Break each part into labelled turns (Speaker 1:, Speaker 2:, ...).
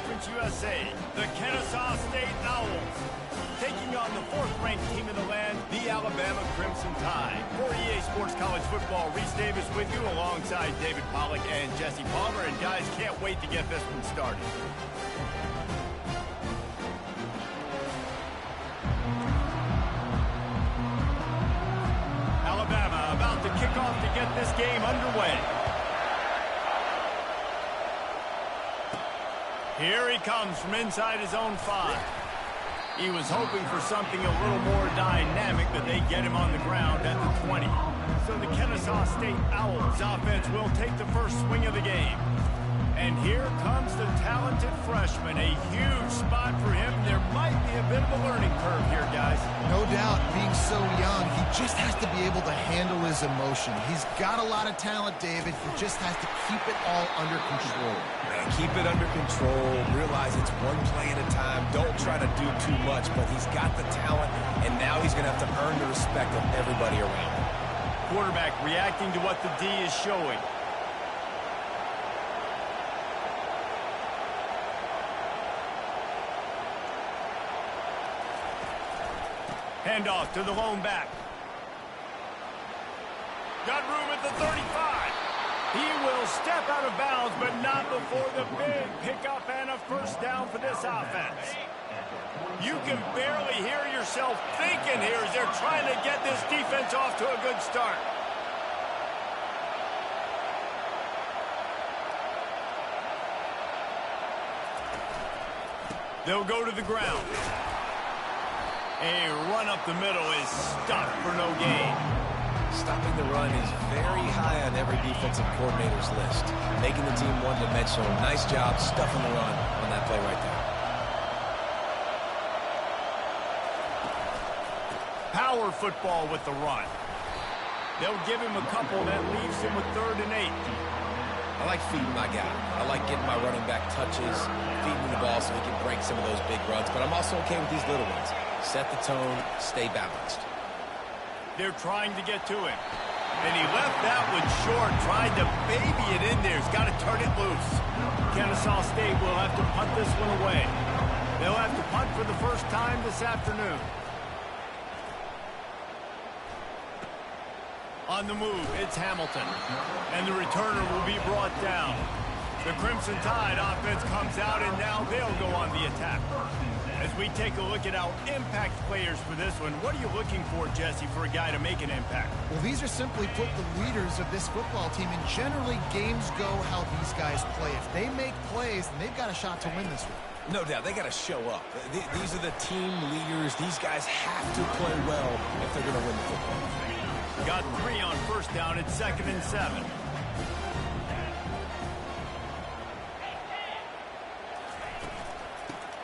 Speaker 1: Conference USA, the Kennesaw State Owls, taking on the fourth-ranked team in the land, the Alabama Crimson Tide. For EA Sports College Football, Reese Davis with you alongside David Pollack and Jesse Palmer. And guys, can't wait to get this one started. Alabama about to kick off to get this game underway. Here he comes from inside his own 5. He was hoping for something a little more dynamic, but they get him on the ground at the 20. So the Kennesaw State Owls offense will take the first swing of the game. And here comes the talented freshman. A huge spot for him. There might be a bit of a learning curve here, guys.
Speaker 2: No doubt, being so young, he just has to be able to handle his emotion. He's got a lot of talent, David. He just has to keep it all under control.
Speaker 3: Man, keep it under control. Realize it's one play at a time. Don't try to do too much, but he's got the talent, and now he's going to have to earn the respect of everybody around him.
Speaker 1: Quarterback reacting to what the D is showing. Handoff to the lone back. Got room at the 35. He will step out of bounds, but not before the big pickup and a first down for this offense. You can barely hear yourself thinking here as they're trying to get this defense off to a good start. They'll go to the ground. A run up the middle is stopped for no gain.
Speaker 3: Stopping the run is very high on every defensive coordinator's list. Making the team one-dimensional. Nice job stuffing the run on that play right there.
Speaker 1: Power football with the run. They'll give him a couple that leaves him with 3rd and 8.
Speaker 3: I like feeding my guy. I like getting my running back touches, feeding the ball so he can break some of those big runs. But I'm also okay with these little ones. Set the tone, stay balanced.
Speaker 1: They're trying to get to him. And he left that one short, tried to baby it in there. He's got to turn it loose. Kennesaw State will have to punt this one away. They'll have to punt for the first time this afternoon. On the move, it's Hamilton. And the returner will be brought down. The Crimson Tide offense comes out, and now they'll go on the attack. As we take a look at our impact players for this one, what are you looking for, Jesse, for a guy to make an impact?
Speaker 2: Well, these are simply put the leaders of this football team, and generally games go how these guys play. If they make plays, then they've got a shot to win this one.
Speaker 3: No doubt, they got to show up. These are the team leaders. These guys have to play well if they're going to win the football.
Speaker 1: Got 3 on first down at 2nd and 7.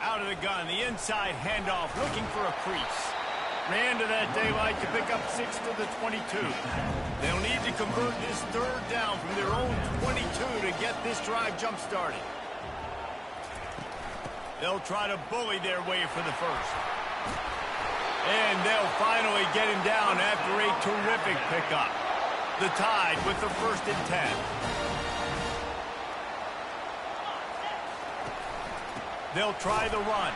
Speaker 1: Out of the gun, the inside handoff, looking for a crease. Ran to that daylight to pick up 6 to the 22. They'll need to convert this 3rd down from their own 22 to get this drive jump-started. They'll try to bully their way for the first. And they'll finally get him down after a terrific pickup. The Tide with the 1st and 10. They'll try the run.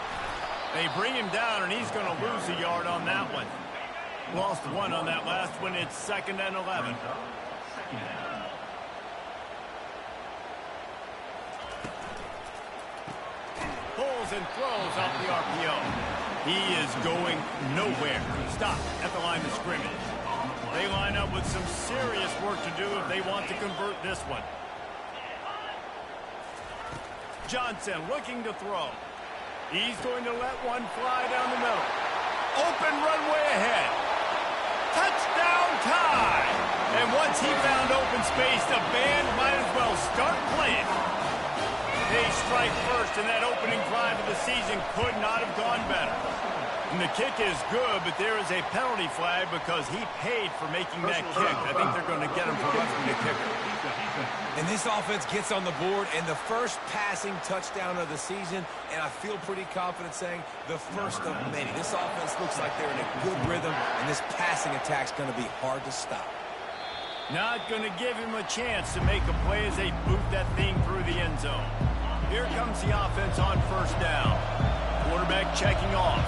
Speaker 1: They bring him down, and he's going to lose a yard on that one. Lost 1 on that last one. It's 2nd and 11. Pulls and throws off the RPO. He is going nowhere. Stop at the line of scrimmage. They line up with some serious work to do if they want to convert this one. Johnson looking to throw. He's going to let one fly down the middle. Open runway ahead. Touchdown Tide! And once he found open space, the band might as well start playing. They strike first, and that opening drive of the season could not have gone better. And the kick is good, but there is a penalty flag because he paid for making that kick. I think they're going to get him for roughing the kicker.
Speaker 3: And this offense gets on the board, and the first passing touchdown of the season, and I feel pretty confident saying the first of many. This offense looks like they're in a good rhythm, and this passing attack's going to be hard to stop.
Speaker 1: Not going to give him a chance to make a play as they boot that thing through the end zone. Here comes the offense on first down. Quarterback checking off.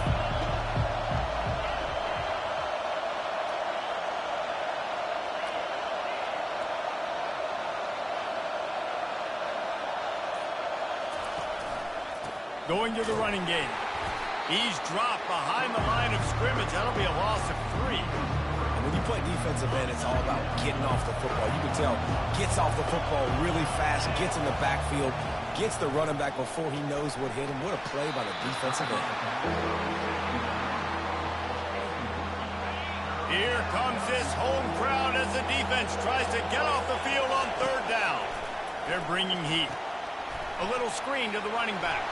Speaker 1: Going to the running game. He's dropped behind the line of scrimmage. That'll be a loss of 3.
Speaker 3: And when you play defensive end, it's all about getting off the football. You can tell, gets off the football really fast, gets in the backfield, gets the running back before he knows what hit him. What a play by the defensive end.
Speaker 1: Here comes this home crowd as the defense tries to get off the field on third down. They're bringing heat. A little screen to the running back.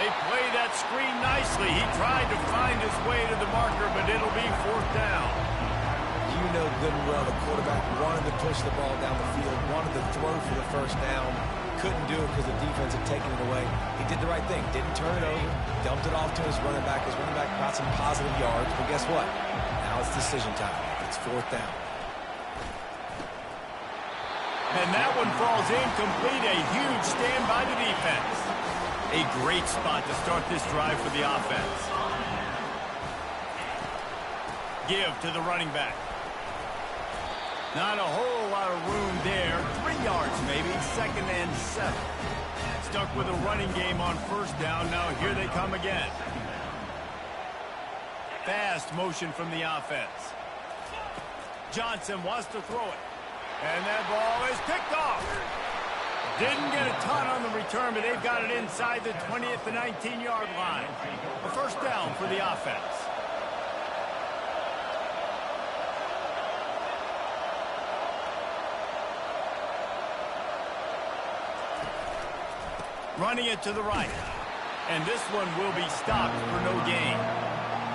Speaker 1: They play that screen nicely. He tried to find his way to the marker, but it'll be fourth down.
Speaker 3: You know good and well the quarterback wanted to push the ball down the field, wanted to throw for the first down. Couldn't do it because the defense had taken it away. He did the right thing. Didn't turn it over. Dumped it off to his running back. His running back got some positive yards. But guess what? Now it's decision time. It's fourth down.
Speaker 1: And that one falls incomplete. A huge stand by the defense. A great spot to start this drive for the offense. Give to the running back. Not a whole lot of room there. 3 yards maybe. 2nd and 7. Stuck with a running game on first down. Now here they come again. Fast motion from the offense. Johnson wants to throw it. And that ball is picked off. Didn't get a ton on the return, but they've got it inside the 20 at the 19-yard line. A first down for the offense. Running it to the right. And this one will be stopped for no gain.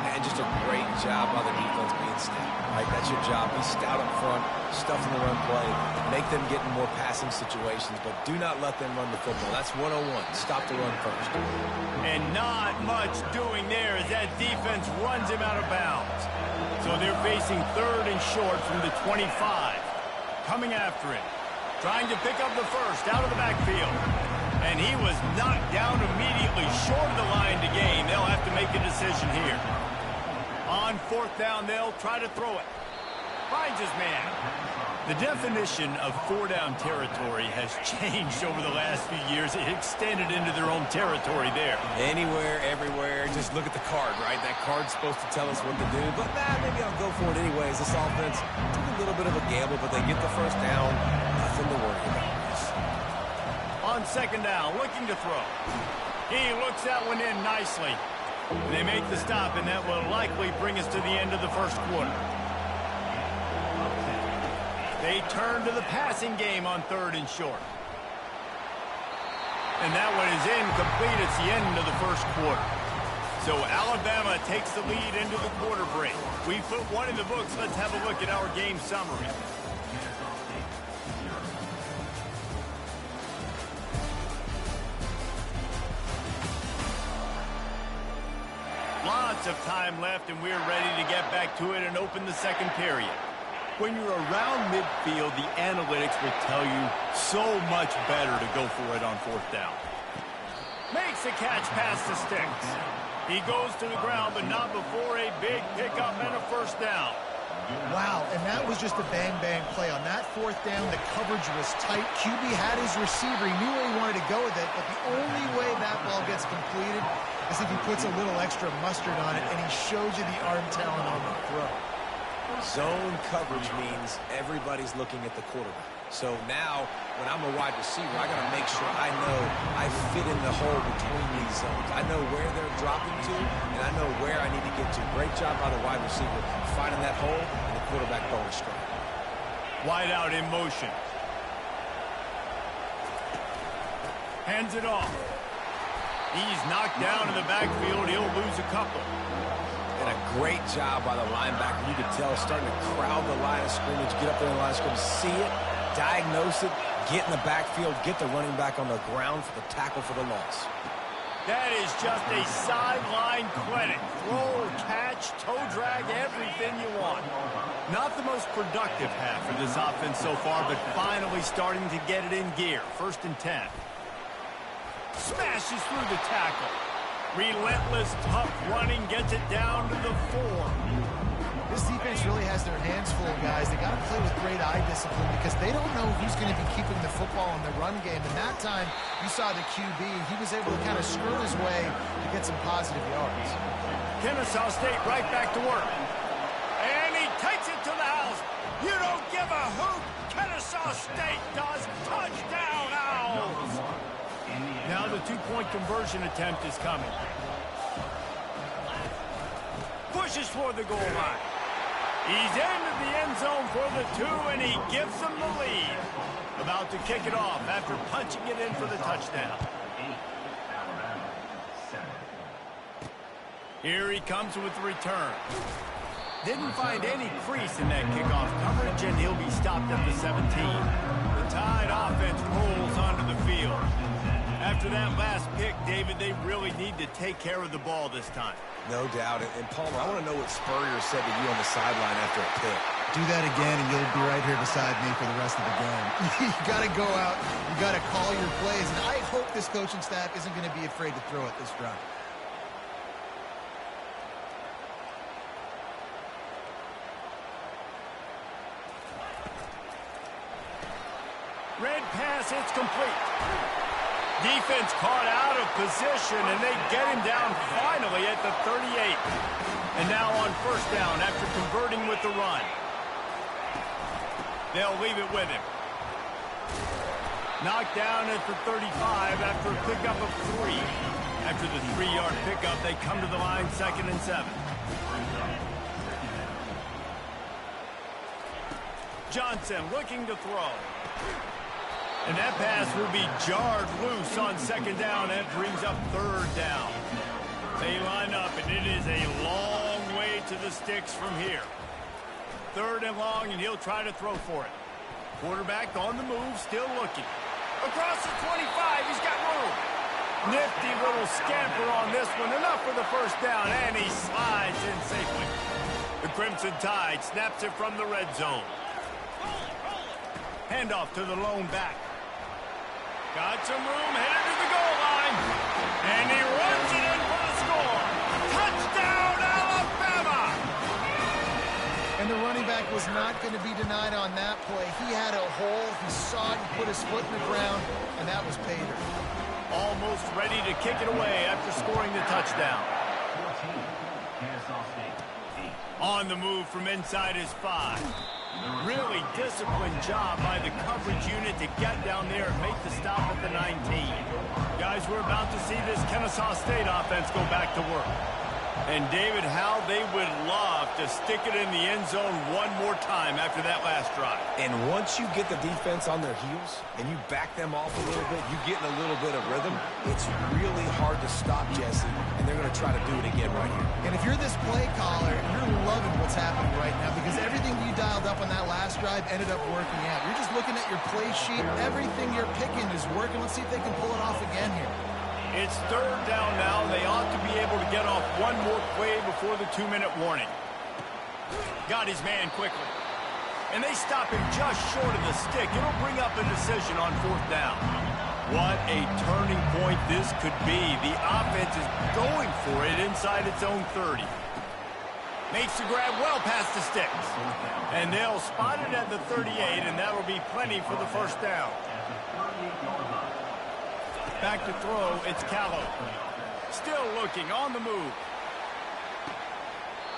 Speaker 3: And just a great job by the defense being stout. Right? That's your job. Be stout up front, stuff in the run play, make them get in more passing situations, but do not let them run the football. That's 101. Stop the run first.
Speaker 1: And not much doing there as that defense runs him out of bounds. So they're facing 3rd and short from the 25. Coming after it. Trying to pick up the first out of the backfield. And he was knocked down immediately short of the line to gain. They'll have to make a decision here. On fourth down, they'll try to throw it. Finds his man. The definition of 4-down territory has changed over the last few years. It extended into their own territory there.
Speaker 3: Anywhere, everywhere. Just look at the card, right? That card's supposed to tell us what to do. But maybe I'll go for it anyways. This offense took a little bit of a gamble, but they get the first down. Nothing to worry about.
Speaker 1: On second down, looking to throw. He looks that one in nicely. They make the stop, and that will likely bring us to the end of the first quarter. They turn to the passing game on 3rd and short. And that one is incomplete. It's the end of the first quarter. So Alabama takes the lead into the quarter break. We put one in the books. Let's have a look at our game summary. Lots of time left, and we're ready to get back to it and open the second period. When you're around midfield, the analytics will tell you so much better to go for it on fourth down. Makes a catch past the sticks. He goes to the ground, but not before a big pickup and a first down.
Speaker 2: Wow, and that was just a bang-bang play. On that fourth down, the coverage was tight. QB had his receiver. He knew where he wanted to go with it, but the only way that ball gets completed is if he puts a little extra mustard on it, and he shows you the arm talent on the throw.
Speaker 3: Zone coverage means everybody's looking at the quarterback. So now, when I'm a wide receiver, I got to make sure I know I fit in the hole between these zones. I know where they're dropping to, and I know where I need to get to. Great job by the wide receiver finding that hole, and the quarterback going straight.
Speaker 1: Wide out in motion. Hands it off. He's knocked down in the backfield. He'll lose a couple.
Speaker 3: And a great job by the linebacker. You could tell starting to crowd the line of scrimmage, get up there in the line of scrimmage, see it, diagnose it, get in the backfield, get the running back on the ground for the tackle for the loss.
Speaker 1: That is just a sideline clinic. Throw, catch, toe drag, everything you want. Not the most productive half for this offense so far, but finally starting to get it in gear. 1st and 10. smashes through the tackle. Relentless, tough running gets it down to the 4.
Speaker 2: This defense really has their hands full, guys. They got to play with great eye discipline because they don't know who's going to be keeping the football in the run game. And that time, you saw the QB. He was able to kind of screw his way to get some positive yards.
Speaker 1: Kennesaw State right back to work. And he takes it to the house. You don't give a hoot. Kennesaw State does. Touchdown, Owls. Now the two-point conversion attempt is coming. Pushes for the goal line. He's into the end zone for the 2, and he gives them the lead. About to kick it off after punching it in for the touchdown. Here he comes with the return. Didn't find any crease in that kickoff coverage, and he'll be stopped at the 17. The Tide offense rolls onto the field. After that last pick, David, they really need to take care of the ball this time.
Speaker 3: No doubt. And Palmer, I want to know what Spurrier said to you on the sideline after a pick.
Speaker 2: Do that again, and you'll be right here beside me for the rest of the game. You got to go out. You got to call your plays. And I hope this coaching staff isn't going to be afraid to throw it this drive.
Speaker 1: Red pass, it's complete. Defense caught out of position, and they get him down finally at the 38. And now on first down after converting with the run. They'll leave it with him. Knocked down at the 35 after a pickup of 3. After the 3-yard pickup, they come to the line 2nd and 7. Johnson looking to throw. And that pass will be jarred loose on 2nd down. That brings up 3rd down. They line up, and it is a long way to the sticks from here. 3rd and long, and he'll try to throw for it. Quarterback on the move, still looking. Across the 25, he's got room. Nifty little scamper on this one. Enough for the first down, and he slides in safely. The Crimson Tide snaps it from the red zone. Handoff to the lone back. Got some room, headed to the goal line. And he runs it in for the score. Touchdown, Alabama!
Speaker 2: And the running back was not going to be denied on that play. He had a hole. He saw it and put his foot in the ground, and that was Pater.
Speaker 1: Almost ready to kick it away after scoring the touchdown. On the move from inside his 5. Really disciplined job by the coverage unit to get down there and make the stop at the 19. Guys, we're about to see this Kennesaw State offense go back to work. And David, how they would love to stick it in the end zone one more time after that last drive.
Speaker 3: And once you get the defense on their heels and you back them off a little bit, you get in a little bit of rhythm, it's really hard to stop, Jesse, and they're going to try to do it again right here.
Speaker 2: And if you're this play caller, you're loving what's happening right now because everything you dialed up on that last drive ended up working out. You're just looking at your play sheet. Everything you're picking is working. Let's see if they can pull it off again here.
Speaker 1: It's 3rd down now. They ought to be able to get off one more play before the 2-minute warning. Got his man quickly. And they stop him just short of the stick. It'll bring up a decision on 4th down. What a turning point this could be. The offense is going for it inside its own 30. Makes the grab well past the sticks. And they'll spot it at the 38, and that'll be plenty for the first down. Back to throw, it's Callow. Still looking, on the move.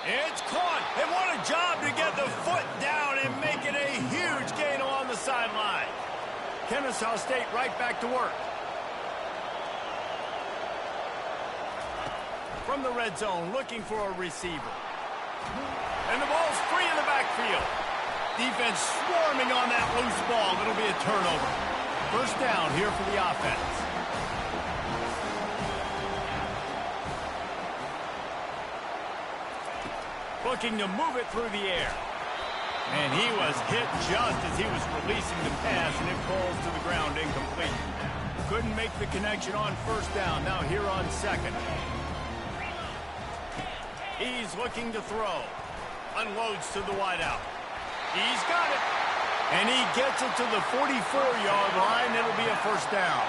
Speaker 1: It's caught, and what a job to get the foot down and make it a huge gain along the sideline. Kennesaw State right back to work. From the red zone, looking for a receiver. And the ball's free in the backfield. Defense swarming on that loose ball. It'll be a turnover. First down here for the offense. Looking to move it through the air. And he was hit just as he was releasing the pass, and it falls to the ground incomplete. Couldn't make the connection on first down. Now here on 2nd. He's looking to throw. Unloads to the wideout. He's got it. And he gets it to the 44-yard line. It'll be a first down.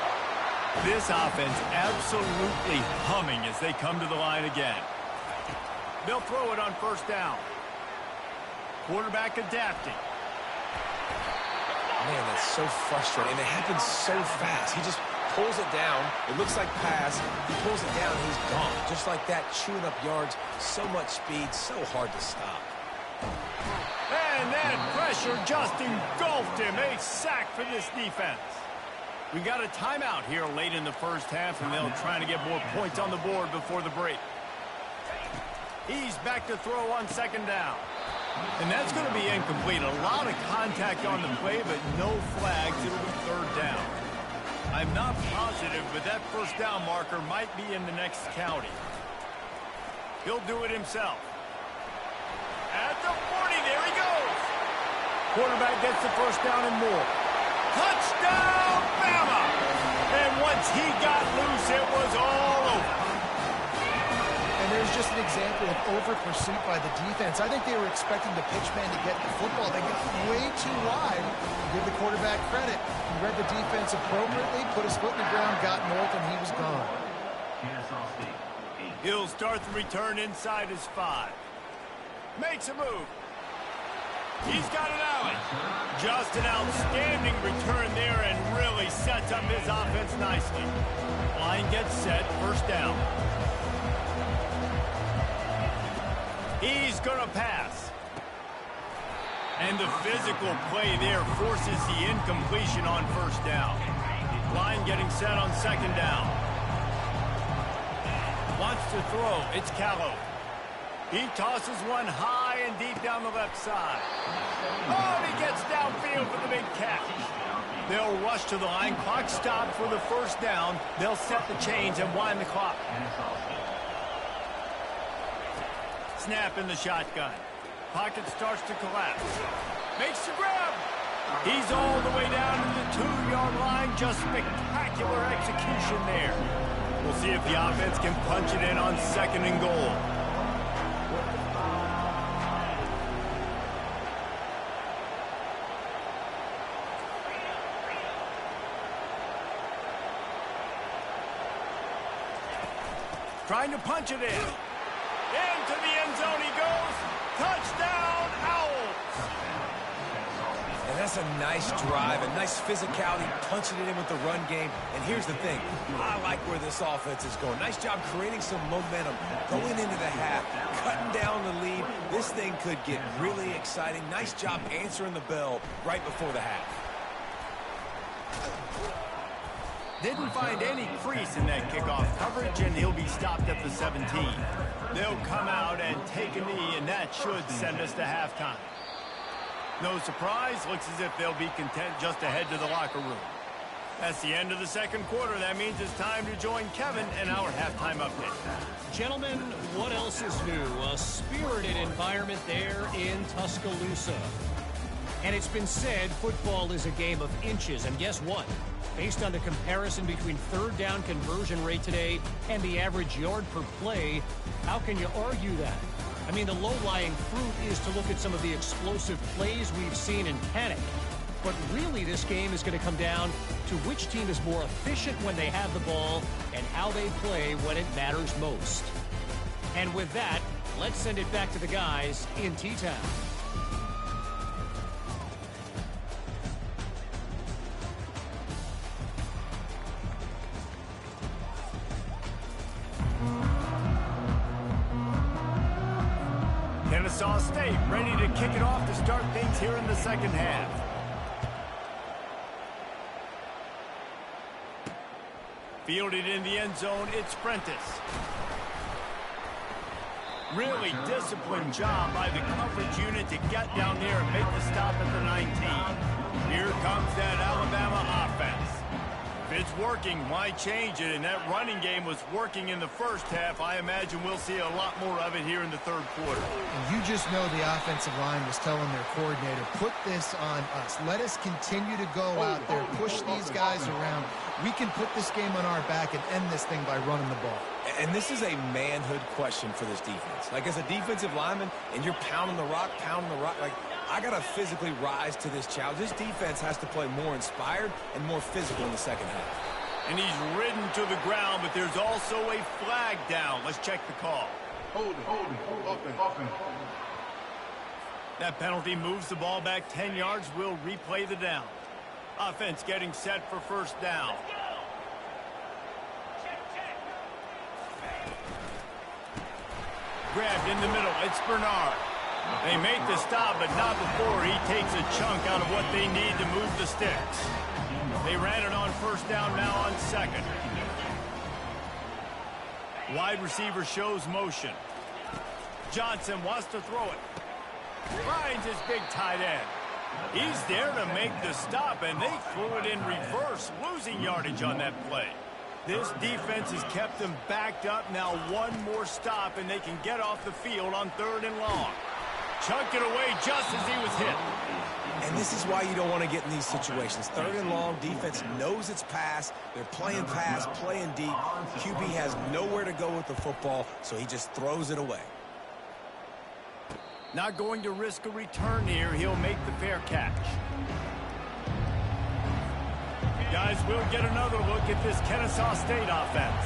Speaker 1: This offense absolutely humming as they come to the line again. They'll throw it on first down. Quarterback adapting.
Speaker 3: Man, that's so frustrating. And it happens so fast. He just pulls it down. It looks like pass. He pulls it down, and he's gone. Just like that, chewing up yards. So much speed, so hard to stop.
Speaker 1: And that pressure just engulfed him. A sack for this defense. We got a timeout here late in the first half, and they'll try to get more points on the board before the break. He's back to throw on second down. And that's going to be incomplete. A lot of contact on the play, but no flags. It'll be third down. I'm not positive, but that first down marker might be in the next county. He'll do it himself. At the 40, there he goes. Quarterback gets the first down and more. Touchdown, Bama! And once he got loose, it was all over.
Speaker 2: And there's just an example of over-pursuit by the defense. I think they were expecting the pitchman to get the football. They got way too wide. Give the quarterback credit. He read the defense appropriately, put his foot in the ground, got north, and he was gone.
Speaker 1: He'll start the return inside his 5. Makes a move. He's got an alley. Just an outstanding return there and really sets up his offense nicely. Line gets set, first down. He's going to pass. And the physical play there forces the incompletion on first down. Line getting set on second down. Wants to throw. It's Callow. He tosses one high and deep down the left side. Oh, and he gets downfield for the big catch. They'll rush to the line. Clock stopped for the first down. They'll set the chains and wind the clock. Snap in the shotgun. Pocket starts to collapse. Makes the grab. He's all the way down to the 2-yard line. Just spectacular execution there. We'll see if the offense can punch it in on second and goal. Trying to punch it in. Into the end zone he goes. Touchdown, Owls.
Speaker 3: And that's a nice drive, a nice physicality, punching it in with the run game. And here's the thing. I like where this offense is going. Nice job creating some momentum, going into the half, cutting down the lead. This thing could get really exciting. Nice job answering the bell right before the half.
Speaker 1: Didn't find any crease in that kickoff coverage, and he'll be stopped at the 17. They'll come out and take a knee, and that should send us to halftime. No surprise, looks as if they'll be content just to head to the locker room. That's the end of the second quarter. That means it's time to join Kevin and our halftime update.
Speaker 4: Gentlemen, what else is new? A spirited environment there in Tuscaloosa. And it's been said football is a game of inches, and guess what? Based on the comparison between third down conversion rate today and the average yard per play, how can you argue that? I mean, the low-lying fruit is to look at some of the explosive plays we've seen in panic. But really, this game is going to come down to which team is more efficient when they have the ball and how they play when it matters most. And with that, let's send it back to the guys in T-Town.
Speaker 1: Kennesaw State ready to kick it off to start things here in the second half. Fielded in the end zone, it's Prentice. Really disciplined job by the coverage unit to get down there and make the stop at the 19. Here comes that Alabama offense. If it's working, why change it? And that running game was working in the first half. I imagine we'll see a lot more of it here in the third quarter.
Speaker 2: And you just know the offensive line was telling their coordinator, put this on us. Let us continue to go out there, push these guys around. We can put this game on our back and end this thing by running the ball.
Speaker 3: And this is a manhood question for this defense. Like, as a defensive lineman, and you're pounding the rock, like, I got to physically rise to this challenge. This defense has to play more inspired and more physical in the second half.
Speaker 1: And he's ridden to the ground, but there's also a flag down. Let's check the call.
Speaker 5: Hold it.
Speaker 1: That penalty moves the ball back 10 yards. We'll replay the down. Offense getting set for first down. Grabbed in the middle. It's Bernard. They make the stop, but not before he takes a chunk out of what they need to move the sticks. They ran it on first down, now on second. Wide receiver shows motion. Johnson wants to throw it. Finds his big tight end. He's there to make the stop, and they threw it in reverse, losing yardage on that play. This defense has kept them backed up. Now one more stop, and they can get off the field on 3rd and long. Chunked it away just as he was hit.
Speaker 3: And this is why you don't want to get in these situations. 3rd and long, defense knows it's pass. They're playing pass, playing deep. QB has nowhere to go with the football, so he just throws it away.
Speaker 1: Not going to risk a return here. He'll make the fair catch. Guys, we'll get another look at this Kennesaw State offense.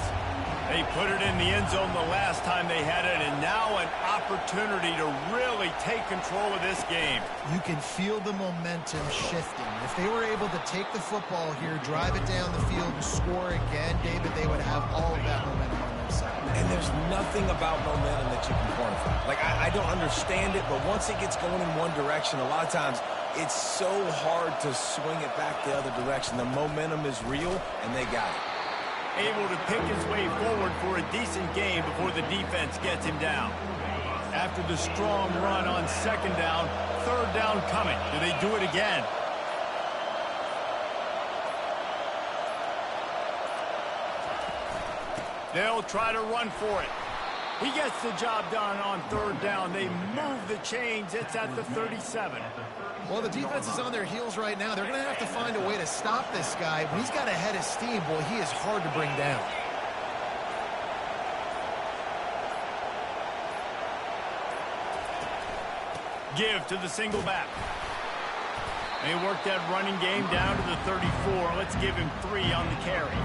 Speaker 1: They put it in the end zone the last time they had it, and now an opportunity to really take control of this game.
Speaker 2: You can feel the momentum shifting. If they were able to take the football here, drive it down the field, and score again, David, they would have all of that momentum on their side.
Speaker 3: And there's nothing about momentum that you can quantify. Like, I don't understand it, but once it gets going in one direction, a lot of times it's so hard to swing it back the other direction. The momentum is real, and they got it.
Speaker 1: Able to pick his way forward for a decent game before the defense gets him down. After the strong run on 2nd down, 3rd down coming. Do they do it again? They'll try to run for it. He gets the job done on 3rd down. They move the chains. It's at the 37.
Speaker 2: Well, the defense is on their heels right now. They're going to have to find a way to stop this guy. When he's got a head of steam, boy, he is hard to bring down.
Speaker 1: Give to the single back. They work that running game down to the 34. Let's give him 3 on the carry.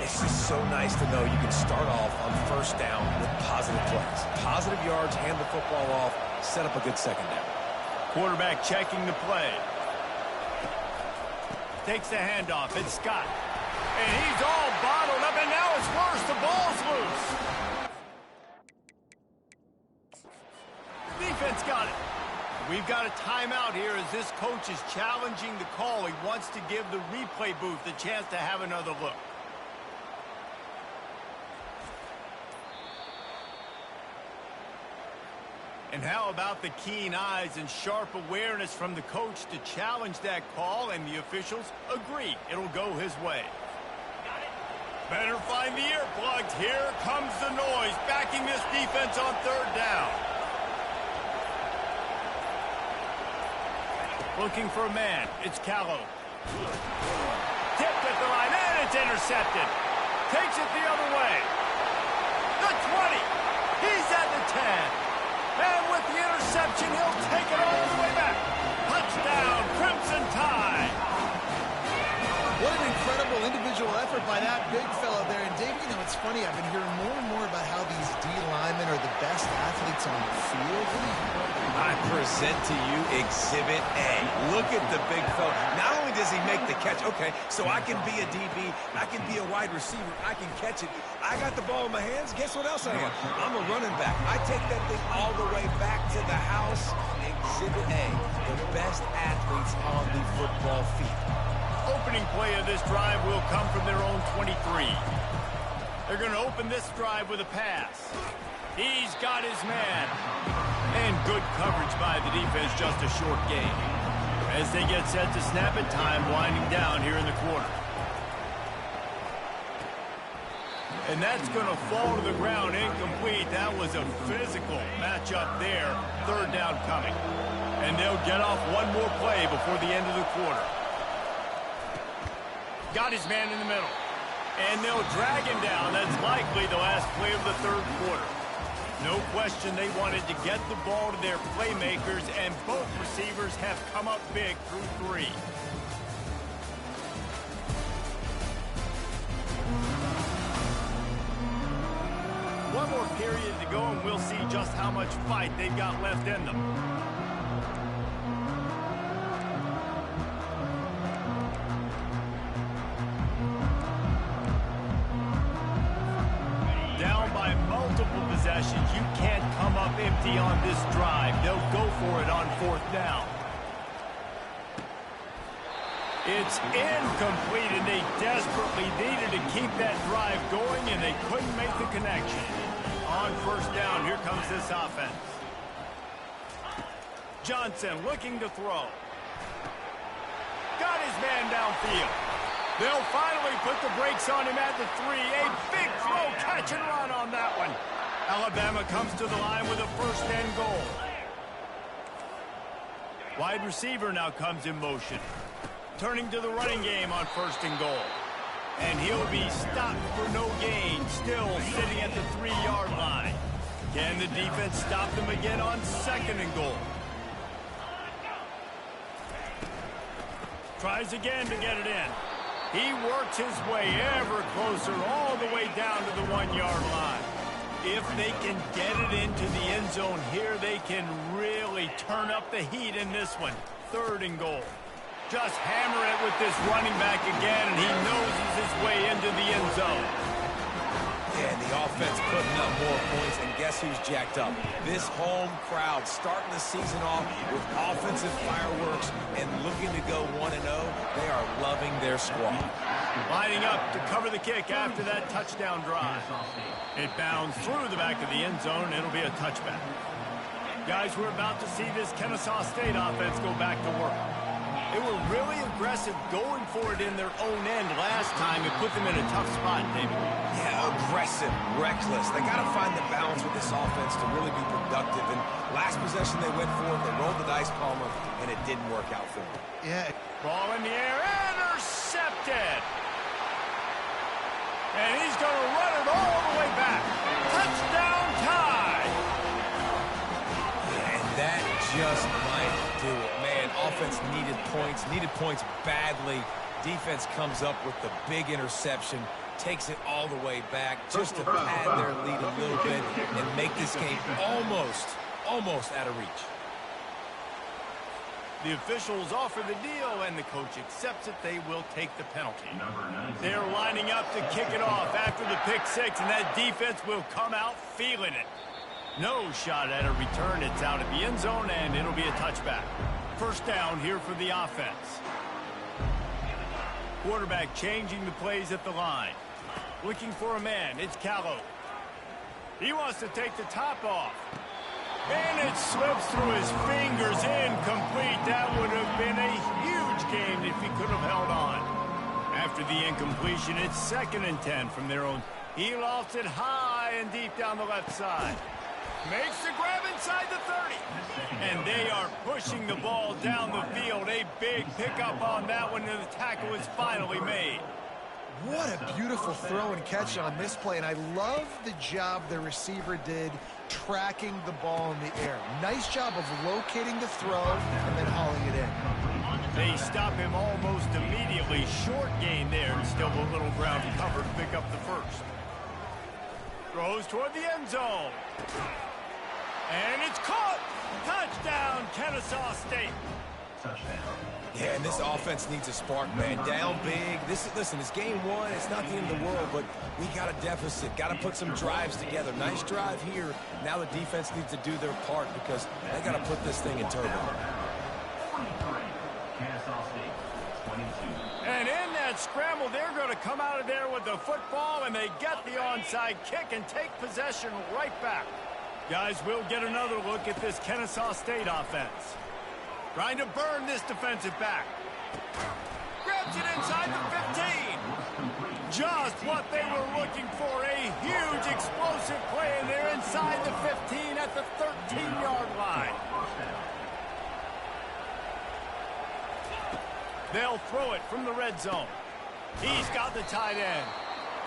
Speaker 3: It's just so nice to know you can start off on 1st down with positive plays. Positive yards, hand the football off, set up a good 2nd down.
Speaker 1: Quarterback checking the play. Takes the handoff. It's Scott. And he's all bottled up, and now it's worse. The ball's loose. Defense got it. We've got a timeout here as this coach is challenging the call. He wants to give the replay booth a chance to have another look. And how about the keen eyes and sharp awareness from the coach to challenge that call, and the officials agree it'll go his way. Better find the earplugs. Here comes the noise, backing this defense on 3rd down. Looking for a man. It's Callow. Tipped at the line, and it's intercepted. Takes it the other way. The 20. He's at the 10. And with the interception, he'll take it all the way back. Touchdown, Crimson Tide.
Speaker 2: What an incredible individual effort by that big fella there. And Dave, you know, it's funny, I've been hearing more and more about how these D linemen are the best athletes on the field.
Speaker 3: I present to you Exhibit A. Look at the big fella. Not only does he make the catch, okay, so I can be a DB, I can be a wide receiver, I can catch it. I got the ball in my hands. Guess what else I am? I'm a running back. I take that thing all the way back to the house. Exhibit A, the best athletes on the football field.
Speaker 1: Opening play of this drive will come from their own 23. They're going to open this drive with a pass. He's got his man. And good coverage by the defense, just a short gain. As they get set to snap it, time winding down here in the quarter. And that's going to fall to the ground incomplete. That was a physical matchup there. 3rd down coming. And they'll get off one more play before the end of the quarter. Got his man in the middle. And they'll drag him down. That's likely the last play of the 3rd quarter. No question they wanted to get the ball to their playmakers, and both receivers have come up big through 3. one more period to go, and we'll see just how much fight they've got left in them. Down by multiple possessions. You can't come up empty on this drive. They'll go for it on 4th down. It's incomplete, and they desperately needed to keep that drive going, and they couldn't make the connection. On 1st down, here comes this offense. Johnson looking to throw. Got his man downfield. They'll finally put the brakes on him at the 3. A big throw, catch and run on that one. Alabama comes to the line with a 1st and goal. Wide receiver now comes in motion. Turning to the running game on 1st and goal. And he'll be stopped for no gain, still sitting at the 3-yard line. Can the defense stop them again on 2nd and goal? Tries again to get it in. He works his way ever closer all the way down to the 1-yard line. If they can get it into the end zone here, they can really turn up the heat in this one. 3rd and goal. Just hammer it with this running back again, and he noses his way into the end zone.
Speaker 3: Yeah, and the offense putting up more points, and guess who's jacked up? This home crowd starting the season off with offensive fireworks and looking to go 1-0. They are loving their squad.
Speaker 1: Lining up to cover the kick after that touchdown drive. It bounds through the back of the end zone, and it'll be a touchback. Guys, we're about to see this Kennesaw State offense go back to work. They were really aggressive going for it in their own end last time. It put them in a tough spot, David.
Speaker 3: Yeah, aggressive, reckless. They got to find the balance with this offense to really be productive. And last possession they went for it, they rolled the dice, Palmer, and it didn't work out for them.
Speaker 2: Yeah.
Speaker 1: Ball in the air, intercepted. And he's going to run it all the way back. Touchdown tie.
Speaker 3: And that just might do it. Man, offense needed points badly. Defense comes up with the big interception, takes it all the way back just to pad their lead a little bit and make this game almost out of reach.
Speaker 1: The officials offer the deal, and the coach accepts it. They will take the penalty. They're lining up to kick it off after the pick 6, and that defense will come out feeling it. No shot at a return. It's out of the end zone, and it'll be a touchback. 1st down here for the offense. Quarterback changing the plays at the line. Looking for a man. It's Callow. He wants to take the top off. And it slips through his fingers. Incomplete. That would have been a huge game if he could have held on. After the incompletion, it's 2nd and 10 from their own. He lofts it high and deep down the left side. Makes the grab inside the 30. And they are pushing the ball down the field. A big pickup on that one, and the tackle is finally made.
Speaker 2: What a beautiful throw and catch on this play, and I love the job the receiver did tracking the ball in the air. Nice job of locating the throw and then hauling it in.
Speaker 1: They stop him almost immediately. Short gain there, and still a little ground cover to pick up the 1st. Throws toward the end zone. And it's caught. Touchdown, Kennesaw State.
Speaker 5: Touchdown.
Speaker 3: Yeah, and this offense needs a spark, man. Down big. Listen, it's game 1. It's not the end of the world, but we got a deficit. Got to put some drives together. Nice drive here. Now the defense needs to do their part because they got to put this thing in turbo.
Speaker 5: 23, Kennesaw State, 22.
Speaker 1: And in that scramble, they're going to come out of there with the football, and they get the onside kick and take possession right back. Guys, we'll get another look at this Kennesaw State offense. Trying to burn this defensive back. Grabs it inside the 15. Just what they were looking for. A huge explosive play, and they're inside the 15 at the 13-yard line. They'll throw it from the red zone. He's got the tight end.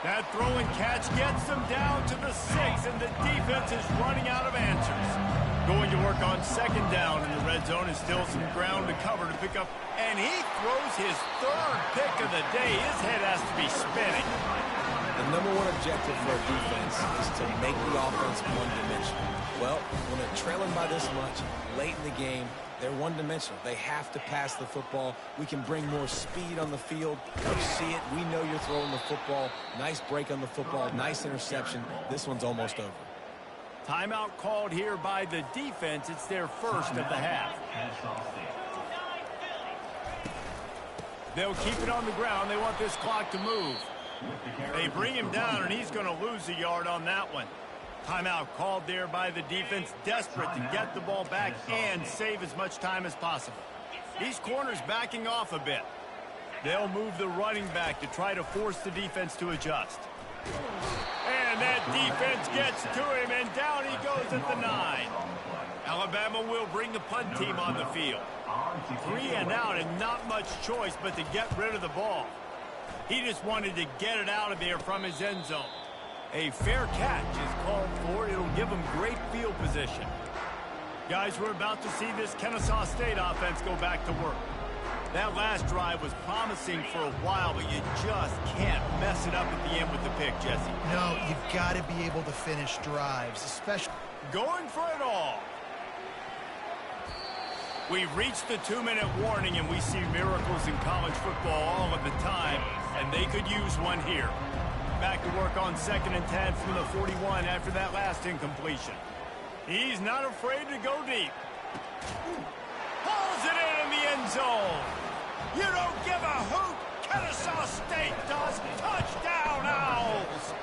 Speaker 1: That throw and catch gets them down to the 6, and the defense is running out of answers. Going to work on 2nd down in the red zone, and still some ground to cover to pick up. And he throws his 3rd pick of the day. His head has to be spinning.
Speaker 3: The #1 objective for a defense is to make the offense one-dimensional. Well, when they're trailing by this much late in the game, they're one-dimensional. They have to pass the football. We can bring more speed on the field. You see it. We know you're throwing the football. Nice break on the football. Nice interception. This one's almost over.
Speaker 1: Timeout called here by the defense. It's their first of the half. They'll keep it on the ground. They want this clock to move. They bring him down, and he's going to lose a yard on that one. Timeout called there by the defense, desperate to get the ball back and save as much time as possible. These corners backing off a bit. They'll move the running back to try to force the defense to adjust. And that defense gets to him, and down he goes at the 9. Alabama will bring the punt team on the field. 3 and out, and not much choice but to get rid of the ball. He just wanted to get it out of there from his end zone. A fair catch is called for. It'll give him great field position. Guys, we're about to see this Kennesaw State offense go back to work. That last drive was promising for a while, but you just can't mess it up at the end with the pick, Jesse.
Speaker 2: No, you've got to be able to finish drives, especially
Speaker 1: going for it all. We've reached the 2-minute warning, and we see miracles in college football all of the time, and they could use one here. Back to work on 2nd and 10 from the 41 after that last incompletion. He's not afraid to go deep. Pulls it in the end zone. You don't give a hoot. Kennesaw State does. Touchdown, Owls.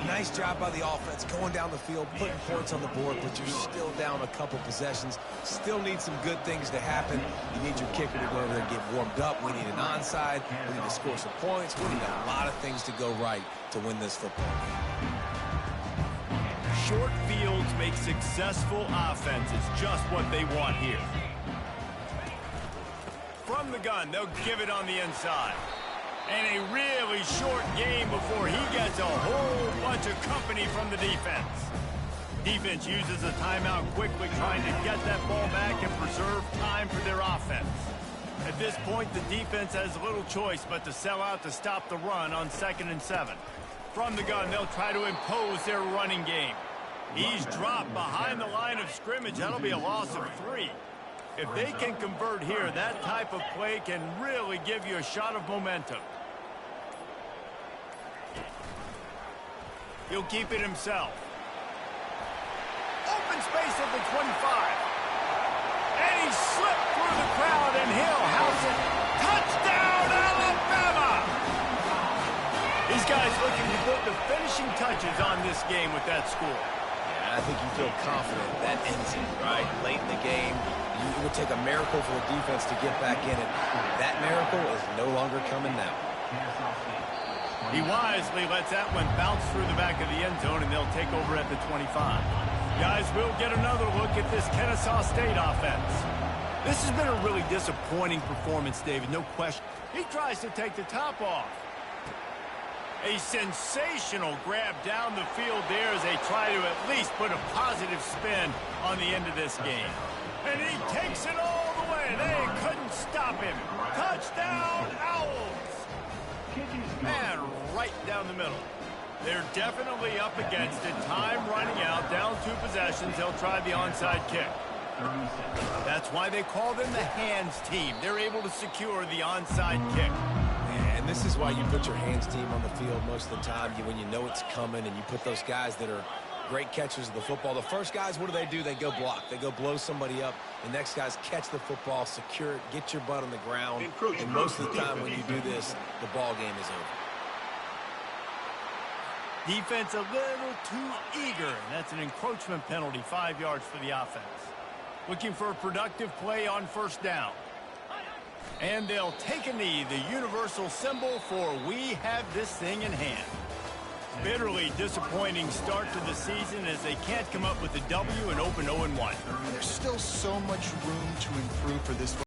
Speaker 3: Nice job by the offense going down the field, putting points on the board, but you're still down a couple possessions. Still need some good things to happen. You need your kicker to go over there and get warmed up. We need an onside. We need to score some points. We need a lot of things to go right to win this football game.
Speaker 1: Short fields make successful offenses, just what they want here. From the gun, they'll give it on the inside. And a really short game before he gets a whole bunch of company from the defense. Defense uses a timeout quickly, trying to get that ball back and preserve time for their offense. At this point, the defense has little choice but to sell out to stop the run on 2nd and 7. From the gun, they'll try to impose their running game. He's dropped behind the line of scrimmage. That'll be a loss of 3. If they can convert here, that type of play can really give you a shot of momentum. He'll keep it himself. Open space at the 25. And he slipped through the crowd, and he'll house it. Touchdown, Alabama! These guys looking to put the finishing touches on this game with that score.
Speaker 3: Yeah, I think you feel confident that ends it, right? Late in the game, it would take a miracle for the defense to get back in it. That miracle is no longer coming now.
Speaker 1: He wisely lets that one bounce through the back of the end zone, and they'll take over at the 25. Guys, we'll get another look at this Kennesaw State offense. This has been a really disappointing performance, David, no question. He tries to take the top off. A sensational grab down the field there as they try to at least put a positive spin on the end of this game. And he takes it all the way. They couldn't stop him. Touchdown, Owls! And right down the middle. They're definitely up against it. Time running out. Down 2 possessions. They'll try the onside kick. That's why they call them the hands team. They're able to secure the onside kick.
Speaker 3: And this is why you put your hands team on the field most of the time. When you know it's coming, and you put those guys that are great catchers of the football. The first guys, what do? They go block. They go blow somebody up. The next guys catch the football, secure it, get your butt on the ground. And most of the time when you do this, the ball game is over.
Speaker 1: Defense a little too eager, and that's an encroachment penalty, 5 yards for the offense. Looking for a productive play on 1st down. And they'll take a knee, the universal symbol for we have this thing in hand. Bitterly disappointing start to the season as they can't come up with a W and open 0-1.
Speaker 2: There's still so much room to improve for this